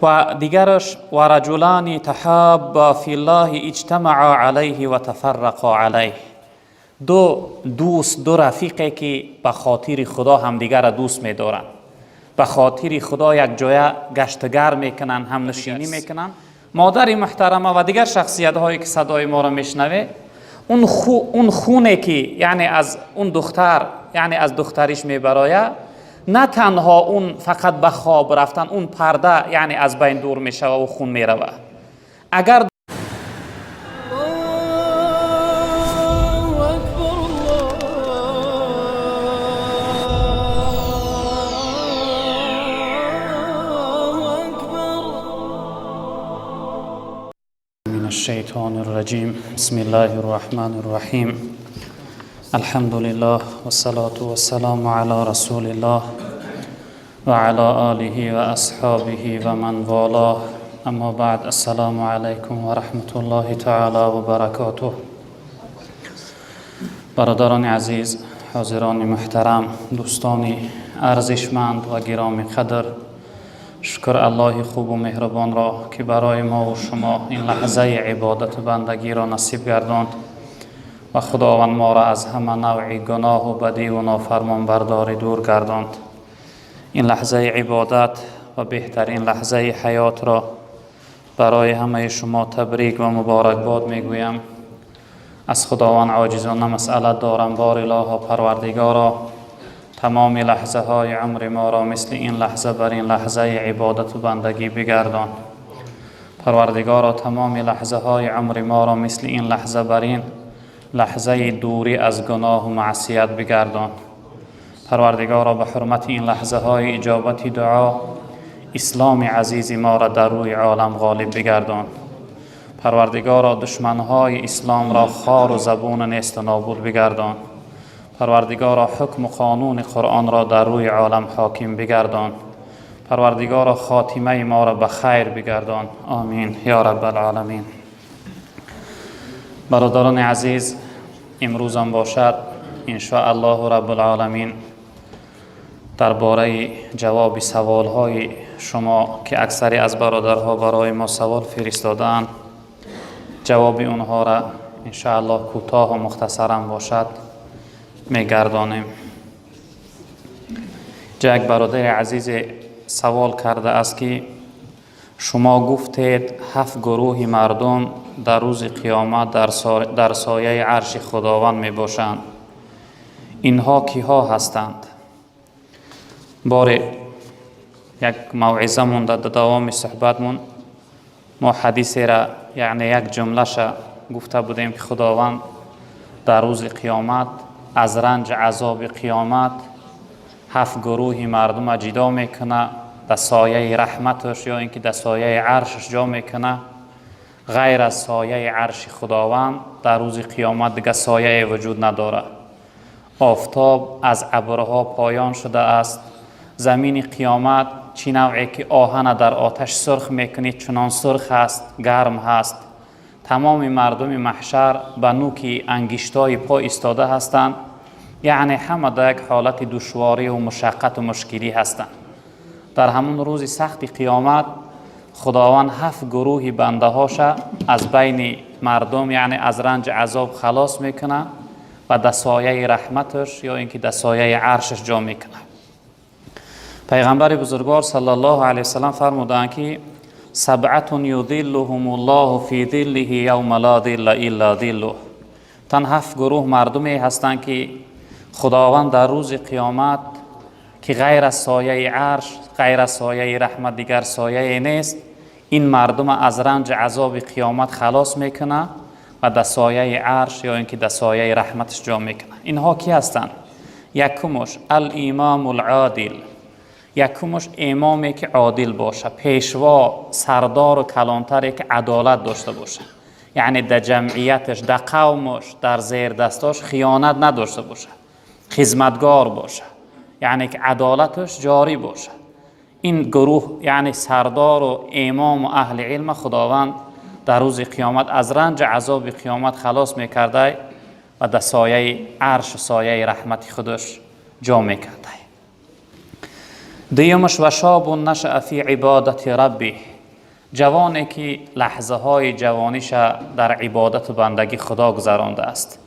و دیگرش و رجلان تحابا فی الله اجتمعا علیه و تفرقا علیه. دو دوست، دو رفیقی که به خاطر خدا همدیگر را دوست می‌دارن، به خاطر خدا یک جای گشتگر میکنن، هم نشینی میکنن. مادر محترمه و دیگر شخصیت هایی که صدای ما را میشنوه، اون خونه که یعنی از اون دختر، یعنی از دختریش میبرایه، نه تنها اون فقط به خواب رفتن، اون پرده یعنی از بین دور میشه و خون میروه. اگر من الشیطان الرجیم بسم الله الرحمن الرحیم الحمد لله والصلاة والسلام علی رسول الله و علی آله و اصحابه و من والاه. اما بعد، السلام علیکم و رحمت الله تعالی و برکاته. برادران عزیز، حاضران محترم، دوستان ارزشمند و گرامی قدر، شکر الله خوب و مهربان را که برای ما و شما این لحظه عبادت و بندگی را نصیب گرداند و خداوند ما را از همه نوع گناه و بدی و نافرمان برداری دور گرداند. این لحظه عبادت و بهترین لحظه حیات را برای همه شما تبریک و مبارکباد میگویم. از خداوند عاجزانه مسئله دارم، بار الله و پروردگارا، تمام لحظه های عمر ما را مثل این لحظه بر این لحظه عبادت و بندگی بگردان. پروردگارا، تمام لحظه های عمر ما را مثل این لحظه بر این لحظه دوری از گناه و معصیت بگردان. پروردگارا، به حرمت این لحظه های اجابت دعا، اسلام عزیز ما را در روی عالم غالب بگردان. پروردگارا، دشمنهای اسلام را خار و زبون نیست و نابود بگردان. پروردگارا، حکم و قانون قرآن را در روی عالم حاکم بگردان. پروردگارا، خاتمه ما را به خیر بگردان. آمین یا رب العالمین. برادران عزیز، امروز هم باشد ان شاء الله رب العالمین درباره جواب سوال های شما که اکثری از برادرها برای ما سوال فرستادند، جواب اونها را ان شاء الله کوتاه و مختصرا باشد میگردانیم. یک برادر عزیز سوال کرده است که شما گفتید 7 گروه مردم در روز قیامت در سایه عرش خداوند می باشند. اینها کیها هستند؟ یک موعظه مونده در دوام صحبتمون، ما حدیث را یعنی یک جملهش گفته بودیم که خداوند در روز قیامت از رنج عذاب قیامت 7 گروه مردم جدا میکنه، در سایه رحمتش یا اینکه در سایه عرشش جا میکنه. غیر از سایه عرش خداوند در روز قیامت دیگه سایه وجود نداره. آفتاب از ابرها پایان شده است. زمین قیامت چی نوعی که آهن در آتش سرخ میکنید چنان سرخ است، گرم هست. تمام مردم محشر به نوک انگشتای پا ایستاده هستند، یعنی همه در یک حالت دشواری و مشقت و مشکلی هستند. در همون روز سخت قیامت خداوند 7 گروه بنده هاش از بین مردم یعنی از رنج عذاب خلاص میکنه و در سایه رحمتش یا اینکه در سایه عرشش جا میکنه. پیغمبر بزرگوار صلی الله علیه وسلم فرمودند که 7 یظلهم الله فی ظله یوم لا ظل الا ظله. تن 7 گروه مردمی هستند که خداوند در روز قیامت که غیر از سایه عرش، غیر از سایه رحمت دیگر سایه نیست، این مردم از رنج عذاب قیامت خلاص میکنه و در سایه عرش یا اینکه در سایه رحمتش جا میکنه. اینها کی هستند؟ یکمش الامام العادل، یکمش امامی که عادل باشه، پیشوا، سردار و کلانتری که عدالت داشته باشه، یعنی در جمعیتش، در قومش، در زیر دستاش خیانت نداشته باشه، خدمتگار باشه، یعنی که عدالتش جاری باشه. این گروه یعنی سردار و امام و اهل علم خداوند در روز قیامت از رنج عذاب قیامت خلاص میکرده و در سایه عرش و سایه رحمت خودش جا میکرده. دیمش و شاب نشأ فی عبادت ربی، جوانی که لحظه های جوانیش در عبادت و بندگی خدا گذرانده است،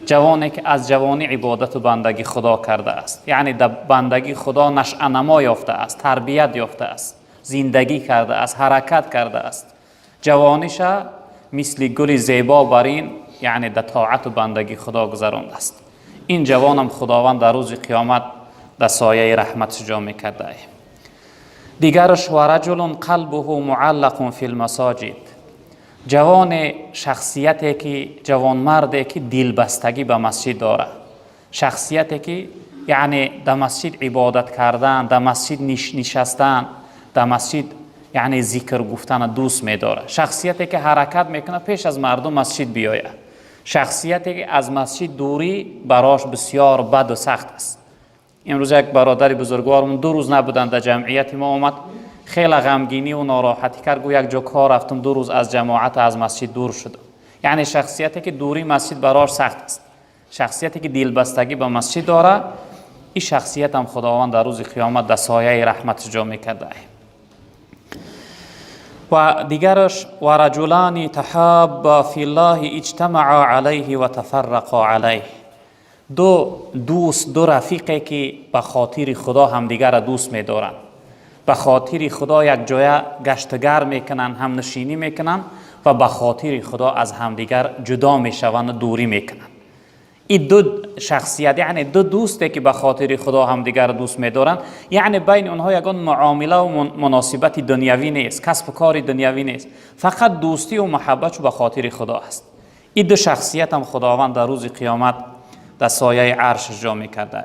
جوانی که از جوانی عبادت و بندگی خدا کرده است، یعنی در بندگی خدا نشأه نما یافته است، تربیت یافته است، زندگی کرده است، حرکت کرده است، جوانیش مثل گل زیبا برین یعنی در طاعت و بندگی خدا گذرانده است. این جوانم خداوند در روز قیامت در سایه رحمتش جا میکرده. دیگرش و رجل قلبه معلق فی المساجد، جوان شخصیتی که جوان مردی که دلبستگی به مسجد داره، شخصیتی که یعنی در مسجد عبادت کردن، در مسجد نشستن، در مسجد یعنی ذکر گفتن دوست می‌داره، شخصیتی که حرکت میکنه پیش از مردم مسجد بیاید، شخصیتی که از مسجد دوری براش بسیار بد و سخت است. امروز یک برادری بزرگوارمون 2 روز نبودن در جمعیت ما، اومد خیلی غمگینی و ناراحتی کرد، گفت یک جا کار رفتم 2 روز از جماعت از مسجد دور شدم. یعنی شخصیتی که دوری مسجد براش سخت است، شخصیتی که دلبستگی به مسجد داره، این شخصیت هم خداوند در روز قیامت در سایه رحمت جا میکرده. و دیگرش و رجلان تحابا فی الله اجتمعا علیه و تفرقا علیه، 2 دوست، 2 رفیقی که به خاطر خدا همدیگر را دوست می‌دارند، به خاطر خدا یک جای گشتگر میکنن، هم نشینی میکنن و به خاطر خدا از همدیگر جدا میشوند و دوری میکنن. این 2 شخصیت یعنی 2 دوستی که به خاطر خدا همدیگر دوست می‌دارند، یعنی بین اونها یگان معامله و مناسبت دنیوی نیست، کسب و کار دنیوی نیست، فقط دوستی و محبت به خاطر خدا است. این 2 شخصیت هم خداوند در روز قیامت در سایه عرش جا می‌کرده.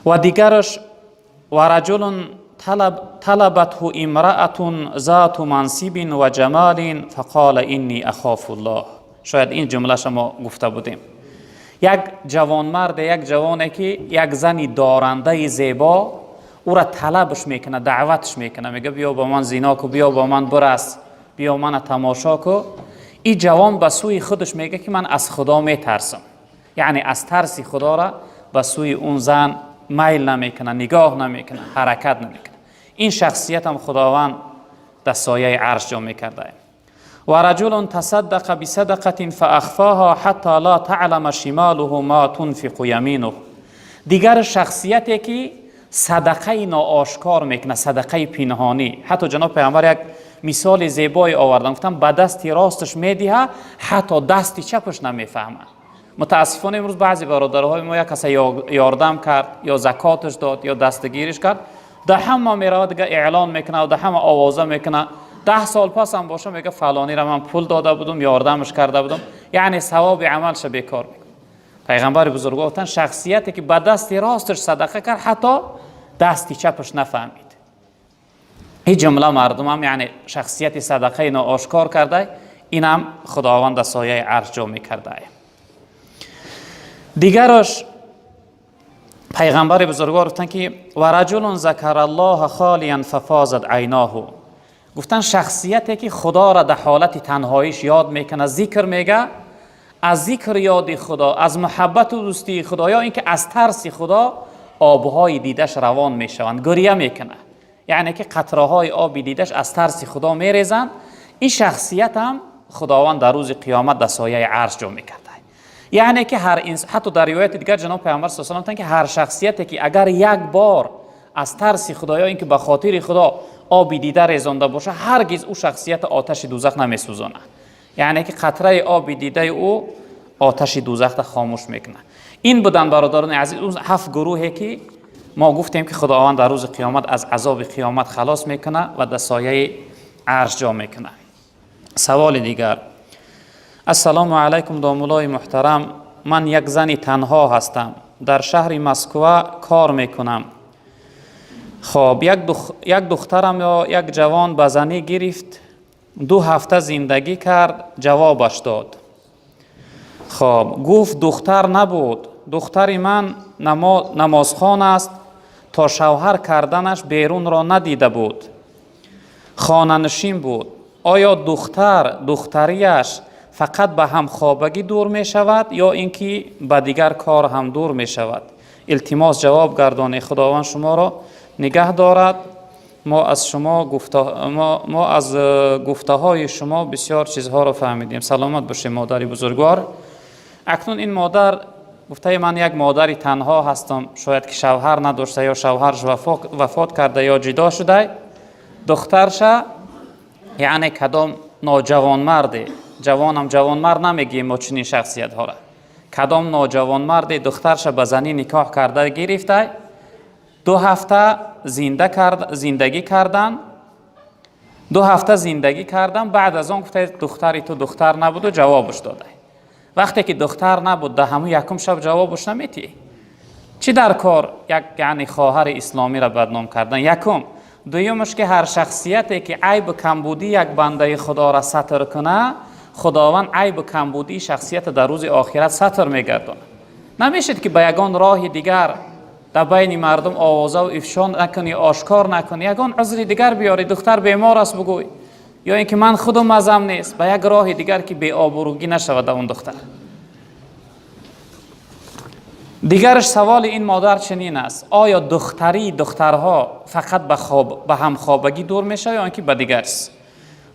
و دیگرش و رجل طلبته امرأة ذات منصب و جمال فقال اینی اخاف الله. شاید این جمله شما گفته بودیم. یک جوان مرد، یک جوانی که یک زنی دارنده زیبا او را طلبش میکنه، دعوتش میکنه، میگه بیا با من زنا کو، بیا با من برس، بیا من تماشا کو. این جوان به سوی خودش میگه که من از خدا میترسم، یعنی از ترس خدا را به سوی اون زن میل نمیکنه، نگاه نمیکنه، حرکت نمیکنه. این شخصیت هم خداوند در سایه عرش جا میکرده. و رجل تصدق بصدقه فاخفاها حتی لا تعلم شماله ما تنفق یمینه، دیگر شخصیتی که صدقه ناآشکار میکنه، صدقه پنهانی. حتی جناب پیامبر یک مثال زیبایی آوردن، گفتن به دست راستش میدهه حتی دست چپش نمیفهمه. متاسفانه امروز بعضی برادرهای ما یک کسی یاردم کرد یا زکاتش داد یا دستگیرش کرد، در همه میره دیگه اعلان میکنه و در همه آوازه میکنه. 10 سال پس هم باشه میگه فلانی را من پول داده بودم، یاردمش کرده بودم، یعنی ثواب عملش بیکار میکنه. پیغمبر بزرگوار گفتن شخصیتی که به دست راستش صدقه کرد حتی دستی چپش نفهمید. این جمله مردم هم یعنی شخصیت صدقه ناآشکار کرده، این هم خداوند در سایه عرش جا میکرده. دیگرش پیغمبر بزرگوار گفتن که و رجل ذکر الله خالیا ففاضت عیناه، گفتن شخصیتی که خدا را در حالت تنهاییش یاد میکنه، ذکر میگه، از ذکر یاد خدا، از محبت و دوستی خدا یا اینکه از ترس خدا آبهای دیدش روان میشوند، گریه میکنه، یعنی که قطره های آب دیدش از ترس خدا میریزند. این شخصیت هم خداوند در روز قیامت در سایه عرش جا میکرده. یعنی که هر انسان، حتی در روایت دیگر جناب پیامبر صلی الله علیه و آله که هر شخصیتی که اگر یک بار از ترس خدا یا اینکه به خاطر خدا آب دیده ریزانده باشه، هرگز او شخصیت آتش دوزخ نمیسوزانه، یعنی که قطره آب دیده او آتش دوزخ خاموش میکنه. این بودن برادران عزیز اون 7 گروهی که ما گفتیم که خداوند در روز قیامت از عذاب قیامت خلاص میکنه و در سایه عرش جا میکنه. سوال دیگر: السلام علیکم دامولای محترم، من یک زنی تنها هستم، در شهر مسکو کار میکنم. خب یک دخترم یا یک جوان به زنی گرفت، 2 هفته زندگی کرد، جوابش داد. خب گفت دختر نبود، دختری من نمازخوان است، تا شوهر کردنش بیرون را ندیده بود، خانه نشین بود. آیا دختریش فقط به هم خوابگی دور می شود یا اینکه به دیگر کار هم دور می شود؟ التماس جواب گردانید. خداوند شما را نگه دارد. ما از گفته های شما بسیار چیزها را فهمیدیم. سلامت باشه مادری بزرگوار. اکنون این مادر گفته من یک مادری تنها هستم، شاید که شوهر نداشته یا شوهرش وفات کرده یا جدا شده. دخترش یعنی کدام نوجوان مرده، جوان مرد نمیگیم ما چنین شخصیت ها را، کدام نوجوان مرد دخترش به زنی نکاح کرده گرفته، 2 هفته زندگی کردن. 2 هفته زندگی کردن. بعد از آن گفته دختری تو دختر نبود و جوابش داده. وقتی که دختر نبود ده همون یکم شب جوابش نمیتی. چی در کار یعنی خواهر اسلامی را بدنام کردن؟ یکم. دویمش که هر شخصیتی که عیب و کمبودی یک بنده خدا را ستر کنه، خداوند عیب و کمبودی شخصیت در روز آخرت ستر میگردونه. نمیشد که به یگان راه دیگر در بین مردم آوازه و افشا نکنی، آشکار نکنی، یگان عذر دیگر بیاری، دختر بیمار است بگوی، یا اینکه من خودم مزم نیست، به یک راه دیگر که بی آبروگی نشود اون دختر. دیگرش سوال این مادر چنین است: آیا دخترها فقط به همخوابگی دور میشه یا اینکه به دیگرست؟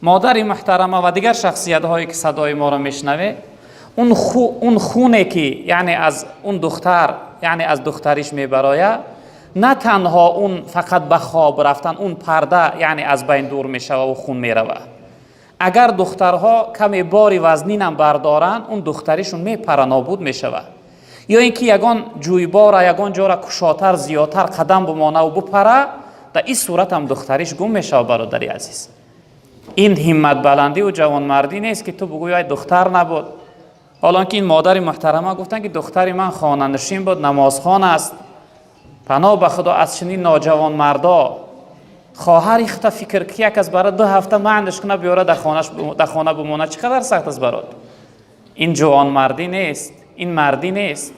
مادر محترمه و دیگر شخصیت هایی که صدای ما را میشنوه، اون خونه که یعنی از اون دختر یعنی از دختریش میبراید، نه تنها اون فقط به خواب رفتن، اون پرده یعنی از بین دور میشه و خون میروه. اگر دخترها کمی باری وزنین هم بردارن، اون دختریشون میپره، نابود میشوه. یا اینکه یگان جویبار یگان جا را کشاتر زیادتر قدم بمانه و بپره، در این صورت هم دختریش گم میشه. برادری عزیز، این همت بلندی و جوانمردی نیست که تو بگوی دختر نبود. حالا که این مادر محترمه گفتن که دختری من خانه نشین بود، نمازخوان است، پناه به خدا از چنین نوجوان مردا خواهر اختا فکر که یک از برای 2 هفته معنیش کنه بیاره در خانه بمونه، چقدر سخت است برات. این جوان مردی نیست، این مردی نیست.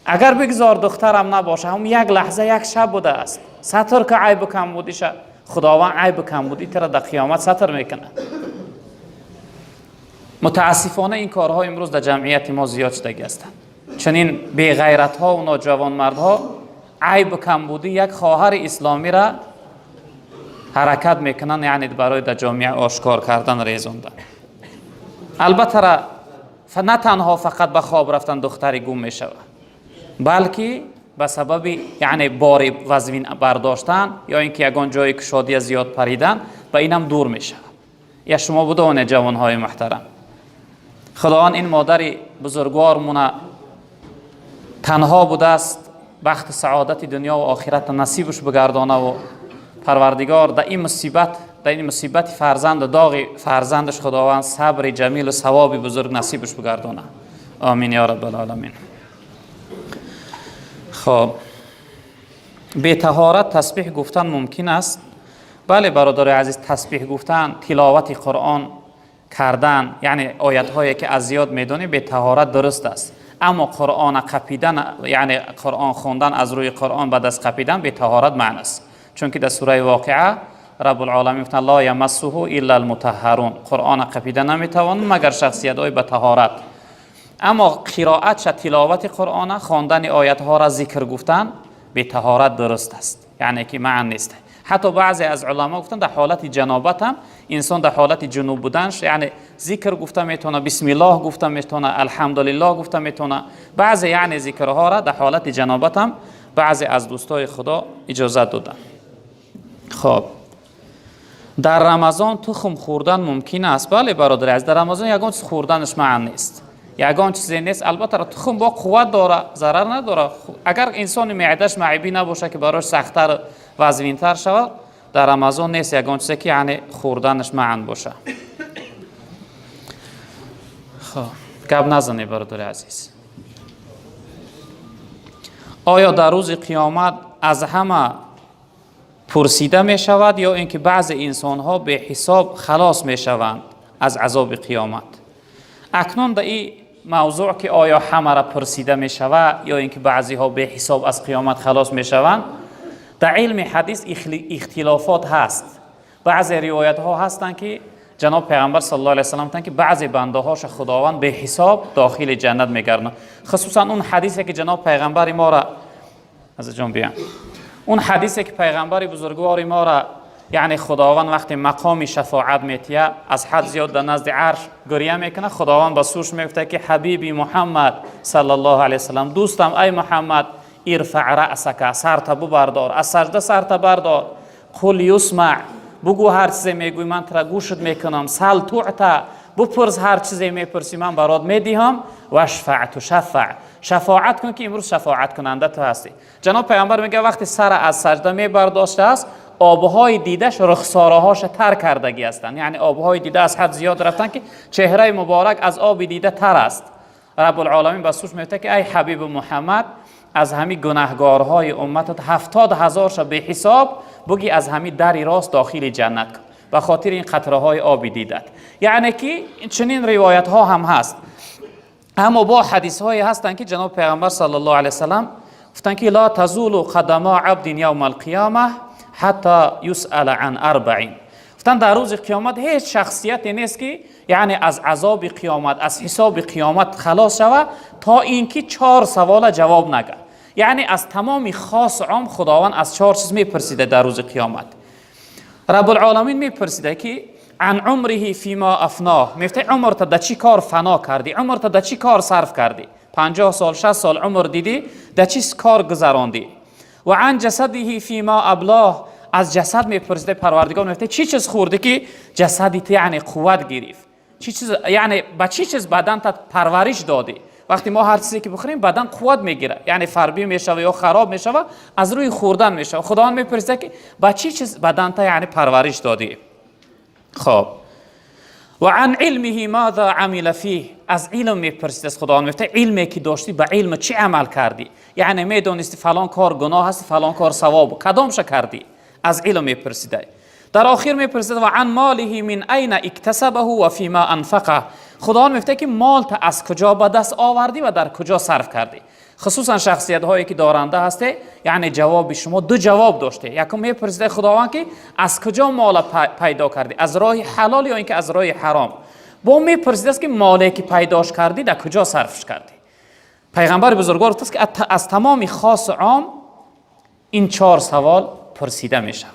اگر بگذار دخترم نباشه، هم یک لحظه یک شب بوده است، ستر که عیب و کمبودیشه، خداوند عیب و کمبودی تر در قیامت ستر میکنه. متاسفانه این کارها امروز در جمعیت ما زیاد شده هستند. چنین بی غیرت ها و نوجوان مردها عیب و کمبودی یک خواهر اسلامی را حرکت میکنن، یعنی برای در جامعه آشکار کردن، ریزوندن. البته نه تنها فقط به خواب رفتن دختری گم میشه، بلکه به سبب یعنی بار وزن برداشتن یا اینکه یگان جای کشادی زیاد پریدن به اینم دور میشه. یا شما بودون جوانهای محترم، خداوند این مادر بزرگوارمون تنها بوده است، بخت سعادت دنیا و آخرت نصیبش بگردانه و پروردگار در این مصیبت فرزند و داغ فرزندش خداوند صبر جمیل و ثواب بزرگ نصیبش بگردانه. آمین یا رب العالمین. خب، به طهارت تسبیح گفتن ممکن است؟ بله برادر عزیز، تسبیح گفتن، تلاوت قرآن کردن، یعنی آیت هایی که از یاد میدونی، به طهارت درست است. اما قرآن قپیدن، یعنی قرآن خوندن، از روی قرآن بعد از قپیدن، به طهارت معنی است. چون که در سوره واقعه رب العالمین گفت لا یمسه الا المطهرون، قرآن قپیدن نمیتوان مگر شخصیت های به طهارت. اما قرائت تلاوت قرآن، خواندن آیت ها را ذکر گفتن، به طهارت درست است، یعنی که معنی نیست. حتی بعضی از علما گفتن در حالت جنابت هم انسان در حالت جنوب بودنش، یعنی ذکر گفته میتونه، بسم الله گفته میتونه، الحمدلله گفته میتونه. بعضی یعنی ذکرها را در حالت جنابت هم بعضی از دوستای خدا اجازه دادن. خب، در رمضان تخم خوردن ممکن است؟ بله برادر عزیز، در رمضان یگان چیز خوردنش معنی نیست، یگان چیزی نیست. البته تخم با قوت داره، ضرر نداره. اگر انسان معدهش معیبی نباشه که براش سخت‌تر و وزن‌تر شود، در رمضان نیست یگان چیزی که یعنی خوردنش معنی باشه. خب، گپ نزنید برادر عزیز. آیا در روز قیامت از همه پرسیده می شود یا اینکه بعض انسان ها به حساب خلاص می شوند از عذاب قیامت؟ اکنون در این موضوع که آیا همه را پرسیده می شود یا اینکه بعضی ها به حساب از قیامت خلاص می شوند، در علم حدیث اختلافات هست. بعضی روایت ها هستند که جناب پیغمبر صلی الله علیه و سلم گفتند که بعضی بنده هاش خداوند به حساب داخل جنت میگردند. خصوصا اون حدیثی که جناب پیغمبر ما را از جون بیان. اون حدیثی که پیغمبر بزرگوار ما را یعنی خداوند وقتی مقام شفاعت میتیه از حد زیاد در نزد عرش گریه میکنه، خداوند با سوش میگفته که حبیبی محمد صلی الله علیه وسلم، دوستم ای محمد، ارفع رأسک، سرت ببردار، از سجده سرت بردار، قل یسمع، بگو هر چیزی میگوی من ترا گوشت میکنم، سل تعطى، بپرس هر چیزی میپرسی من برات میدهم، و اشفع تشفع، شفاعت کن که امروز شفاعت کننده تو هستی. جناب پیامبر میگه وقتی سر از سجده میبرداشته است، آبهای دیدش رخسارهاش تر کردگی هستند، یعنی آبهای دیده از حد زیاد رفتن که چهره مبارک از آب دیده تر است. رب العالمین بسوش میگه که ای حبیب محمد، از همین گناهگارهای امتت 70,000 شب به حساب بگی از همین دری راست داخل جنت کن به خاطر این قطره های آبی دیدت. یعنی که چنین روایت ها هم هست. اما با حدیث هایی هستند که جناب پیغمبر صلی الله علیه وسلم گفتن که لا تزول قدم عبد یوم القیامه حتی یسأل عن 4. گفتن در روز قیامت هیچ شخصیتی نیست که یعنی از عذاب قیامت، از حساب قیامت خلاص شود تا اینکه 4 سوال جواب نگه. یعنی از تمام خاص عام خداوند از 4 چیز میپرسیده در روز قیامت. رب العالمین میپرسیده که عن عمره فیما افناه، میفته عمرت در چی کار فنا کردی، عمرت در چی کار صرف کردی، 50 سال 60 سال عمر دیدی در چی کار گذراندی. و عن جسده فیما ابلاه، از جسد میپرسیده پروردگار، میفته چی چیز خوردی که جسدت یعنی قوت گرفت، چی چیز یعنی با چی چیز بدنت پرورش دادی. وقتی ما هر چیزی که بخوریم بدن قوت میگیره، یعنی فربی میشوه یا خراب میشوه از روی خوردن میشوه. خداوند میپرسه که با چی چیز بدنت یعنی پرورش دادی. خب و عن علمه ماذا عمل فیه، از علم میپرسید از خداوند، میفته علمی که داشتی به علم چی عمل کردی، یعنی میدونستی فلان کار گناه است فلان کار ثواب، کدامش کردی، از علم میپرسیده. در آخر میپرسید و عن ماله من این اکتسبه و فیما انفقه، خداوند میفته که مال تا از کجا به دست آوردی و در کجا صرف کردی. خصوصا شخصیت هایی که دارنده هسته، یعنی جواب شما 2 جواب داشته. یکم میپرسیده خداوند که از کجا مال پیدا کردی، از راه حلال یا اینکه از راه حرام. با میپرسیده که مالی که پیداش کردی در کجا صرفش کردی. پیغمبر بزرگوار گفت که از تمام خاص عام این 4 سوال پرسیده می شود.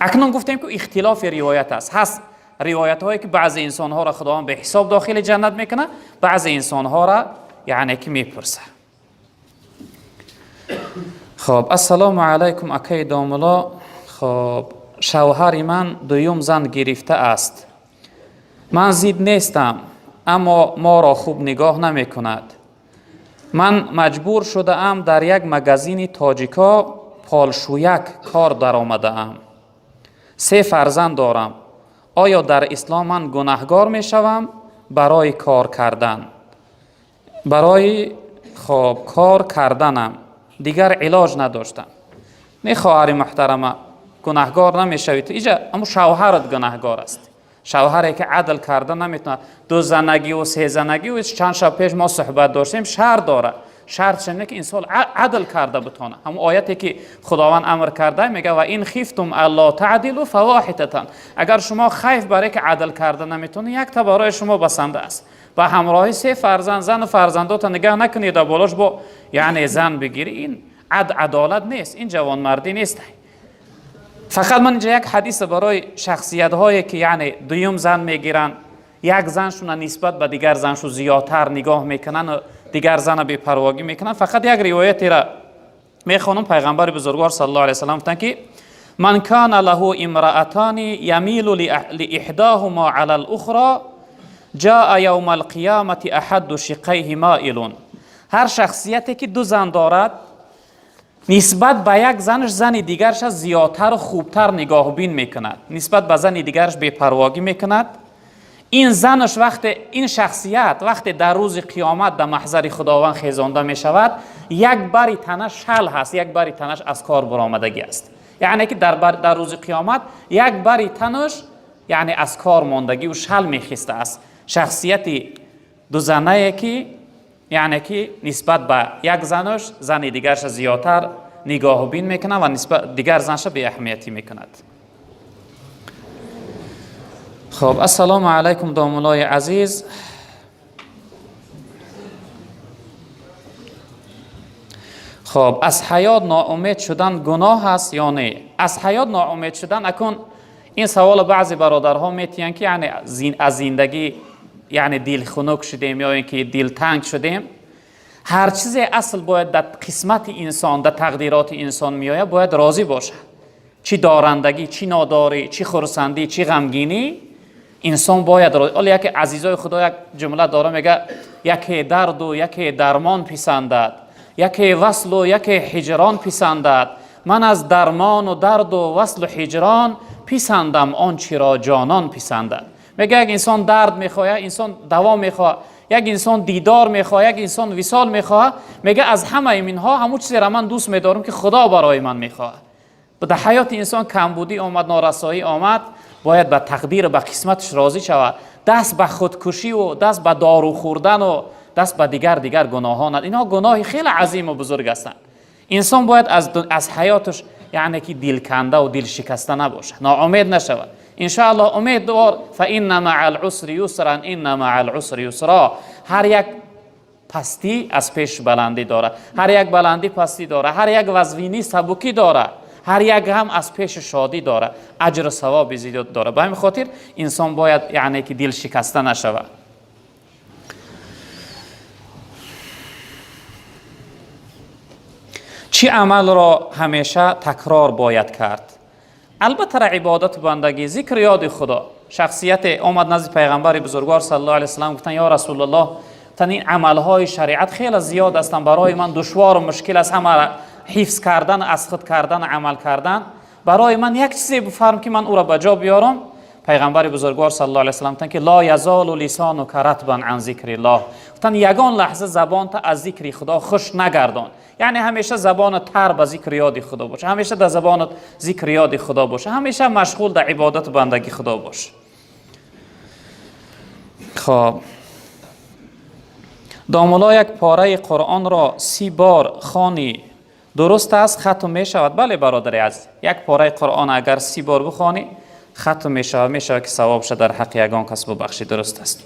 اکنون گفتیم که اختلاف روایت است. هست روایت هایی که بعضی انسان ها را خداوند به حساب داخل جنت میکنه، بعضی انسان ها را یعنی که میپرسه. خب السلام علیکم اکای داملا. خب شوهر من 2 زن گرفته است. من زید نیستم اما ما را خوب نگاه نمی کند. من مجبور شده ام در یک مگزین تاجیکا پالشویک کار در آمده ام. 3 فرزند دارم. آیا در اسلام من گناهگار می شوم برای کار کردن؟ برای خواب کار کردنم، دیگر علاج نداشتم. نه خواهر محترمه، گناهگار نمیشوید اینجا، اما شوهرت گناهگار است. شوهری که عدل کرده نمیتونه. 2 زنگی و 3 زنگی و چند شب پیش ما صحبت داشتیم، شرط داره. شرط چنه که انسان عدل کرده بتونه. همون آیتی که خداوند امر کرده میگه و این خفتم الا تعدلوا فواحدة، اگر شما خیف برای که عدل کرده نمیتونه، یک تا برای شما بسنده است. با همراهی 3 فرزند، زن و فرزندات نگاه نکنید و بالاش با یعنی زن بگیری، این عدالت نیست، این جوانمردی نیست. فقط من اینجا یک حدیث برای شخصیت هایی که یعنی 2 زن میگیرن، یک زنشون نسبت به دیگر زنشون زیادتر نگاه میکنن و دیگر زن بی پرواگی میکنن، فقط یک روایتی را میخوانم. پیغمبر بزرگوار صلی الله علیه و سلم گفتن که من کان له امرأتان یمیل لاحداهما علی الاخرى جاء یوم القیامة احد شقیه مائل. هر شخصیتی که 2 زن دارد، نسبت به یک زنش زن دیگرش زیادتر و خوبتر نگاه بین میکند، نسبت به زن دیگرش بی‌پرواگی میکند. این زنش این شخصیت وقتی در روز قیامت در محضر خداوند خیزانده میشود، یک باری تنش شل هست، یک باری تنش از کار برآمدگی است. یعنی که در روز قیامت یک باری تنش یعنی از کار ماندگی و شل میخسته است. شخصیت 2 زنه که یعنی که نسبت به یک زنش زن دیگرش زیادتر نگاه بین میکنه و نسبت دیگر زنش به اهمیتی میکند. خب السلام علیکم دامولای عزیز. خب از حیات ناامید شدن گناه است یا نه؟ از حیات ناامید شدن، اکن این سوال بعضی برادرها میتونن که یعنی از زندگی یعنی دل خنک شدیم یا اینکه دل تنگ شدیم. هر چیز اصل باید در قسمت انسان، در تقدیرات انسان میآید، باید راضی باشه. چی دارندگی، چی ناداری، چی خرسندی، چی غمگینی، انسان باید راضی. ولی یک عزیزای خدا یک جمله داره، میگه یکی درد و یکی درمان پسندد، یکی وصل و یکی هجران پسندد. من از درمان و درد و وصل و هجران پسندم آنچه را جانان پسندد. میگه یک انسان درد میخواد، یک انسان دوا میخواد، یک انسان دیدار میخواد، یک انسان وصال میخواد. میگه از همه اینها همون چیزی را من دوست میدارم که خدا برای من میخواد. در حیات انسان کمبودی آمد، نارسایی آمد، باید به تقدیر به قسمتش راضی شود. دست به خودکشی و دست به دارو خوردن و دست به دیگر گناهان، اینها گناه خیلی عظیم و بزرگ هستند. انسان باید از حیاتش یعنی که دل کنده و دل شکسته نباشه، ناامید نشود. ان شاء الله امید دار، فان مع العسر یسرا ان مع العسر یسرا. هر یک پستی از پیش بلندی داره، هر یک بلندی پستی داره، هر یک وزوینی سبکی داره، هر یک هم از پیش شادی داره، اجر و ثواب زیاد داره. به همین خاطر انسان باید یعنی که دل شکسته نشود. چی عمل را همیشه تکرار باید کرد؟ البته عبادت بندگی، ذکر یاد خدا. شخصیت آمد نزد پیغمبر بزرگوار صلی الله علیه و سلم، گفتن یا رسول الله، این عملهای شریعت خیلی زیاد هستند، برای من دشوار و مشکل است همه حفظ کردن، از خود کردن، عمل کردن. برای من یک چیزی بفرم که من او را به جا بیارم. پیغمبر بزرگوار صلی الله علیه و سلم گفتن که لا یزال لسانک رطبا عن ذکر الله. گفتن یگان لحظه زبان تا از ذکر خدا خوش نگردان. یعنی همیشه زبان تر به ذکر یاد خدا باشه، همیشه در زبانت ذکر یاد خدا باشه، همیشه مشغول در عبادت بندگی خدا باشه. خب داملا یک پاره قرآن را 30 بار خوانی درست است ختم می شود؟ بله برادر عزیز، یک پاره قرآن اگر 30 بار بخوانی ختم می شود که ثواب شد در حق یگان کس ببخشی. درست است.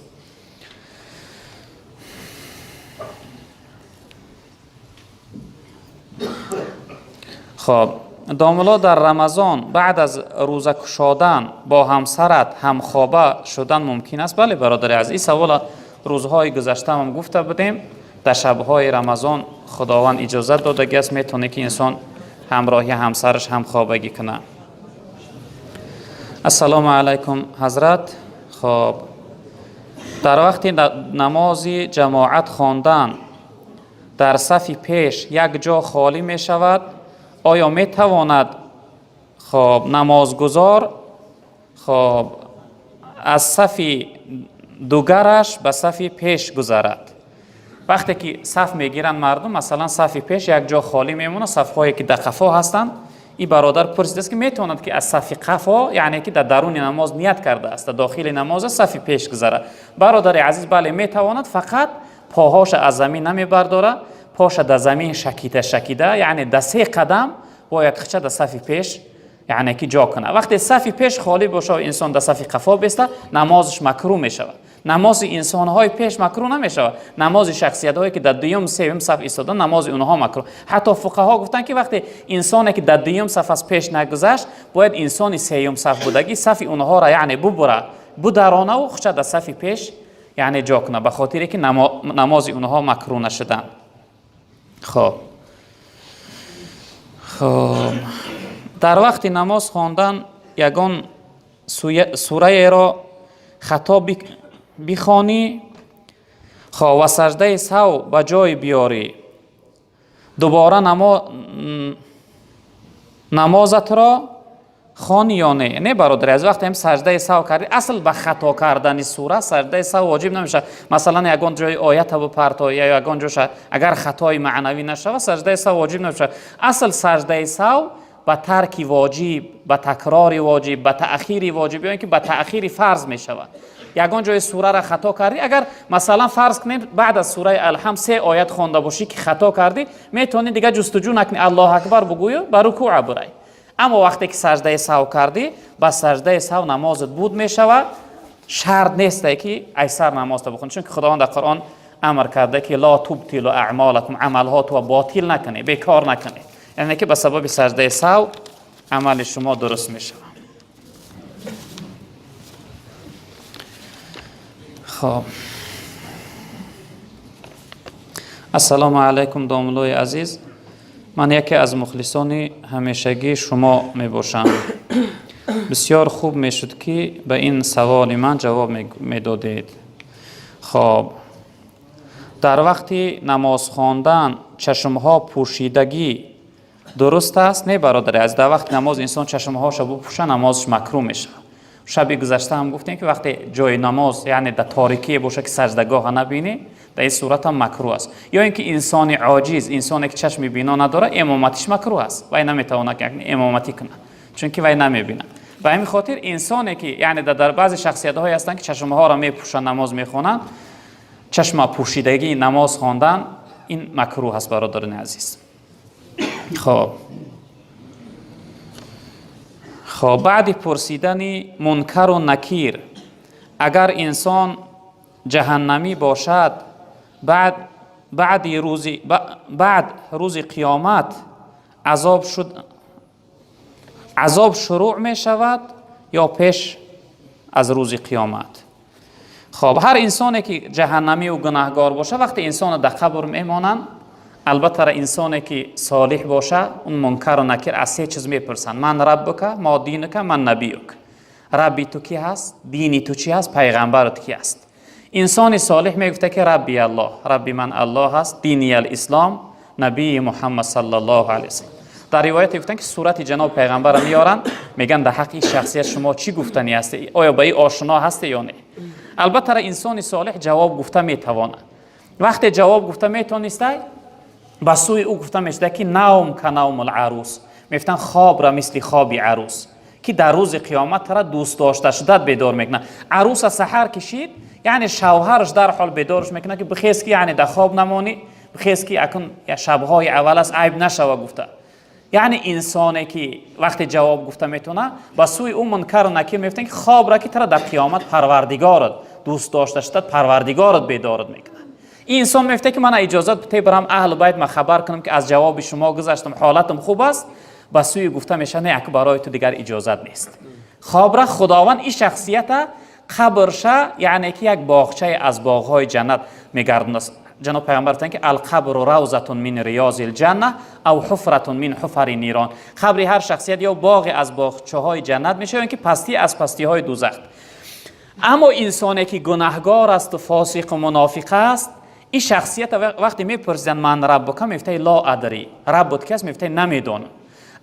خب داملا در رمضان بعد از روزه گشادن با همسرت همخوابه شدن ممکن است؟ بله برادر عزیز، این سوال روزهای گذشته هم گفته بودیم. در شبهای رمضان خداوند اجازه دادگی است، میتونه که انسان همراهی همسرش همخوابگی کنه. السلام علیکم حضرت. خب در وقت نماز جماعت خواندن در صف پیش یک جا خالی می شود، آیا می تواند خب نمازگزار خب از صف دوگرش به صف پیش گذرد؟ وقتی که صف میگیرن مردم، مثلا صف پیش یک جا خالی میمونه، صف‌هایی که در قفا هستند، این برادر پرسیده است که میتواند که از صف قفا یعنی که در درون نماز نیت کرده است در داخل نماز صف پیش گذره. برادر عزیز بله میتواند، فقط پاهاش از زمین نمیبرداره، پاش در زمین شکیده یعنی در 3 قدم باید خچه در صف پیش یعنی که جا کنه. وقتی صف پیش خالی باشه و انسان در صف قفا بیسته، نمازش مکروه می شود. نماز انسان های پیش مکروه نمی شود. نماز شخصیت هایی که در دوم سوم صف ایستادن، نماز اونها مکروه. حتی فقها گفتن که وقتی انسانی که در دوم صف از پیش نگذشت، باید انسانی سوم صف بودگی صف اونها را یعنی ببره، بدرانه و خچه در صف پیش یعنی جا کنه، به خاطری که نماز اونها مکروه نشدن. خب در وقت نماز خواندن یگان سوره را خطا بخوانی خب و سجده سهو به جای بیاری، دوباره نمازت را خوانی یا نه؟ نه برادر، از وقتی هم سجده سهو کردی، اصل به خطا کردن سوره سجده سهو واجب نمیشه. مثلا یگان جای آیت رو پرتایی یا یگان جوش اگر خطای معنوی نشه سجده سهو واجب نمیشه. اصل سجده سهو به ترک واجب، به تکرار واجب، به تأخیر واجب یا اینکه به تأخیر فرض می شود. یگان جای سوره را خطا کردی، اگر مثلا فرض کنید بعد از سوره الحمد 3 آیت خوانده باشی که خطا کردی، میتونی دیگه جستجو نکنی، الله اکبر بگوی و به رکوع بری. اما وقتی که سجده سهو کردی، با سجده سهو نمازت بود می شود. شرط نیست که ایسر نماز تا بخونی، چون که خداوند در قرآن امر کرده که لا تبطلوا اعمالکم، عملها تو باطل نکنه، بیکار نکنه. یعنی که به سبب سجده سهو عمل شما درست میشه. خب السلام علیکم دوملوی عزیز، من یکی از مخلصان همیشگی شما می باشم. بسیار خوب می شد که به این سوال من جواب می دادید. خب در وقتی نماز خواندن چشمها پوشیدگی درست است؟ نه برادر از در وقت نماز انسان چشمهاش رو بپوشه نمازش مکروه میشه. شب گذشته هم گفتیم که وقتی جای نماز یعنی در تاریکی باشه که سجدگاه نبینی، در این صورت هم مکروه است. یا اینکه انسان عاجز، انسانی که چشم بینا نداره، امامتش مکروه است، وای نمیتونه که امامتی کنه چون که وای نمیبینه. و همین خاطر انسانی که یعنی در بعضی شخصیت های هستن که چشمها را میپوشن نماز میخونن، چشم پوشیدگی نماز خواندن این مکروه است برادران عزیز. خب بعد پرسیدن منکر و نکیر، اگر انسان جهنمی باشد بعد روز قیامت عذاب شروع می شود یا پیش از روز قیامت؟ خب هر انسانی که جهنمی و گناهگار باشه وقتی انسان در قبر میمانند، البته انسانی که صالح باشه اون منکر و نکیر از سه چیز میپرسن: من ربک، ما دینک، من نبیک. ربی تو کی هست؟ دینی تو چی هست؟ پیغمبرت کی است؟ انسان صالح میگفته که ربی الله، ربی من الله هست، دینی الاسلام، نبی محمد صلی الله علیه وسلم. در روایت گفتن که صورت جناب پیغمبر میارن، میگن در حق این شخصیت شما چی گفتنی هست؟ آیا به این آشنا هست یا نه؟ البته انسان صالح جواب گفته میتونه. وقتی جواب گفته میتونسته با سوی او گفته میشه که نوم کنوم العروس، میفتن خواب را مثل خوابی عروس که در روز قیامت را دوست داشته شدت بیدار میکنه. عروس از سحر کشید یعنی شوهرش در حال بیدارش میکنه که بخیز که یعنی در خواب نمانی، بخیز که اکن شبهای اول از عیب نشوه گفته. یعنی انسانی که وقتی جواب گفته میتونه با سوی او منکر و نکیر میفتن که خواب را که ترا در قیامت پروردگارت دوست داشته شدت، پروردگارت بیدارت میکنه. این انسان میفته که من اجازت بده برم اهل بیت ما خبر کنم که از جواب شما گذشتم، حالتم خوب است. با سوی گفته میشه نه، که برای تو دیگر اجازت نیست. خواب را خداوند این شخصیت قبرش یعنی که یک باغچه از باغهای جنت میگردونه. جناب پیغمبر گفتن که القبر روضة من ریاض الجنه او حفرة من حفر نیران. قبر هر شخصیت یا باغ از باغچه های جنت میشه یا که پستی از پستی های دوزخ. اما انسانی که گناهگار است و فاسق و منافق است، این شخصیت وقتی میپرسیدن من ربک، میفته لا ادری، ربت کس؟ میفته نمیدونم.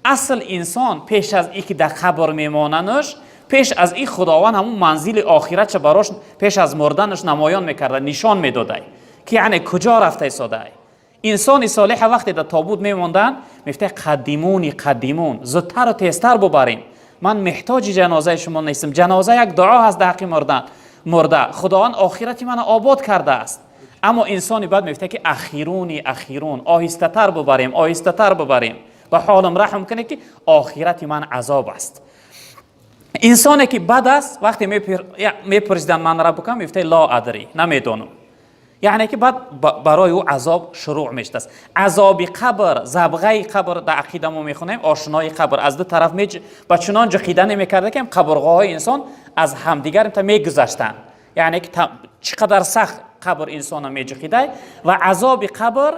اصل انسان پیش از اینکه در قبر میماننش، پیش از این خداوند همون منزل آخرت براش پیش از مردنش نمایان میکرده، نشان میداده که یعنی کجا رفته ایستاده. انسان صالح وقتی در تابوت میموندن میفته قدیمون زودتر و تیزتر ببرین، من محتاج جنازه شما نیستم. جنازه یک دعا هست در حق مرده، خداوند آخرت من آباد کرده است. اما انسانی بعد میفته که اخیرون آهسته تر ببریم به حالم رحم کنه که آخرت من عذاب است. انسانی که بد است وقتی میپرسیدن من ربک، میفته لا ادری، نمیدونم. یعنی که بعد برای او عذاب شروع میشد است. عذاب قبر، زبغه قبر در عقیده ما میخونیم، آشنای قبر از دو طرف با چنان جقیده نمیکرده که قبرگاه های انسان از همدیگر میگذشتن. یعنی که چقدر سخت قبر انسان میجقیده و عذاب قبر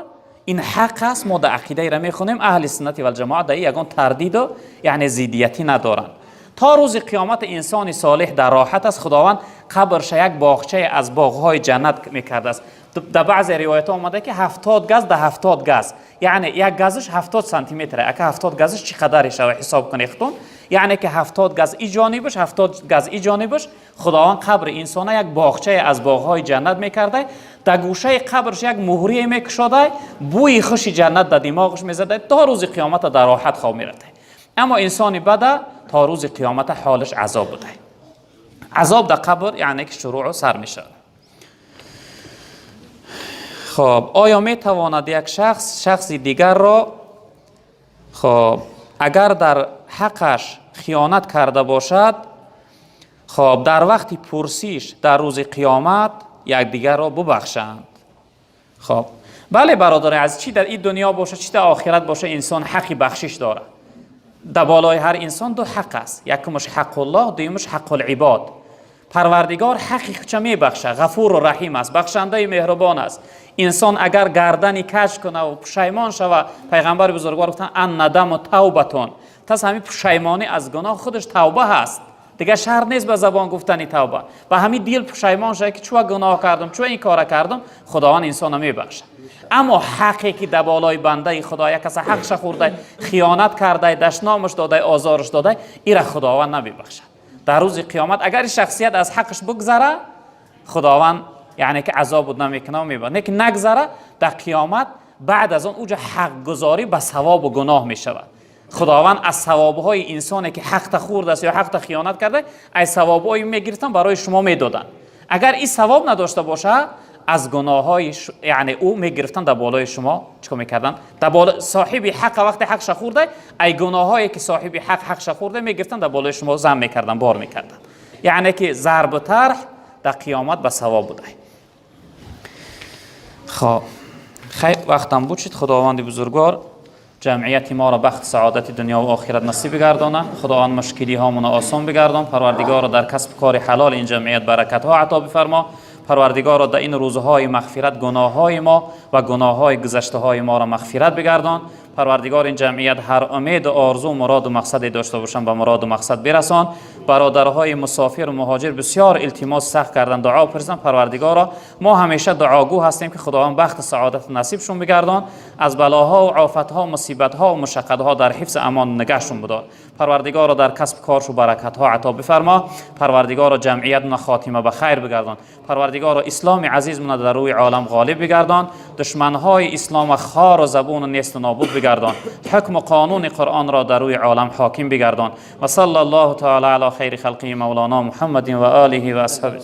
این حق است. ما در عقیده را میخونیم، اهل سنت و الجماعت در یگان تردید و یعنی ضدیتی ندارن. تا روز قیامت انسان صالح در راحت است. خداوند قبرش یک باغچه از باغهای جنت میکرده است. در بعض روایت آمده که 70 گز در 70 گز، یعنی یک گزش 70 سانتی متره. اگه 70 گزش چقدر شده حساب کنید خودتون، یعنی که 70 گز این جانبش 70 گز این جانبش. خداوند قبر انسان یک باغچه از باغهای جنت میکرده. در گوشه قبرش یک مهری میکشاده، بوی خوش جنت در دماغش میزده، تا روز قیامت در راحت خواب میرفته. اما انسانی بده تا روز قیامت حالش عذاب بوده. عذاب در قبر یعنی که شروع و سر میشه. خب آیا میتواند یک شخص دیگر را اگر در حقش خیانت کرده باشد، خب در وقت پرسیش در روز قیامت یک دیگر را ببخشند؟ خب بله برادر عزیز، چی در این دنیا باشه چی در آخرت باشه انسان حقی بخشش داره. در بالای هر انسان دو حق است، یکمش حق الله، دویمش حق العباد. پروردگار حقی چه میبخشه، غفور و رحیم است، بخشنده مهربان است. انسان اگر گردنی کج کنه و پشیمان شود، پیغمبر بزرگوار گفتن ان ندم و توبتون، پس همین پشیمانی از گناه خودش توبه هست، دیگه شر نیست به زبان گفتنی توبه. به همین دل پشیمان شد که چوه گناه کردم، چوه این کار کردم، خداوند انسان میبخشه. اما حقی که در بالای بنده خدا یک کس حقش خورده، خیانت کرده، دشنامش داده، آزارش داده، این را خداوند نمیبخشه. در روز قیامت اگر شخصیت از حقش بگذره، خداوند یعنی که عذاب نمیکنه میبره، نه که نگذره در قیامت بعد از اون اوجا حق گذاری به ثواب و گناه میشود. خداوند از ثوابهای انسانی که حق خورده است یا حق خیانت کرده، از ثوابهای میگرفتن برای شما میدادن. اگر این ثواب نداشته باشه، از گناههای یعنی او میگرفتن در بالای شما چیکار میکردن؟ در بالا صاحب حق وقت حقش خورده، ای گناهایی که صاحب حقش خورده میگرفتن در بالای شما ضم میکردن، بار میکردن. یعنی که ضرب و طرح در قیامت به ثواب بوده. خب خیلی وقتم بود شد. خداوند بزرگوار جمعیت ما را بخت سعادت دنیا و آخرت نصیب بگردانه. خداوند مشکلی هامون آسان بگردان. پروردگار در کسب کار حلال این جمعیت برکت ها عطا بفرما. پروردگار در این روزهای مغفرت گناه های ما و گناه های گذشته های ما را مغفرت بگردان. پروردگار این جمعیت هر امید و آرزو مراد و مقصد داشته باشند به مراد و مقصد برسان. برادرهای مسافر و مهاجر بسیار التماس سخت کردن، دعا پرسیدن. پروردگارا ما همیشه دعاگو هستیم که خداوند بخت سعادت نصیبشون بگردان، از بلاها و آفتها و مصیبتها و مشقتها در حفظ امان نگهشون بدار. پروردگارا در کسب کارشو برکتها عطا بفرما. پروردگارا جمعیت خاتمه به خیر بگردان. پروردگارا اسلام عزیزمون در روی عالم غالب بگردان. دشمنهای اسلام خار و زبون و نیست و نابود بگردان. حکم و قانون قرآن را در روی عالم حاکم بگردان. و صلی الله تعالی علی خیر خلقه مولانا محمد و آله و اصحابه.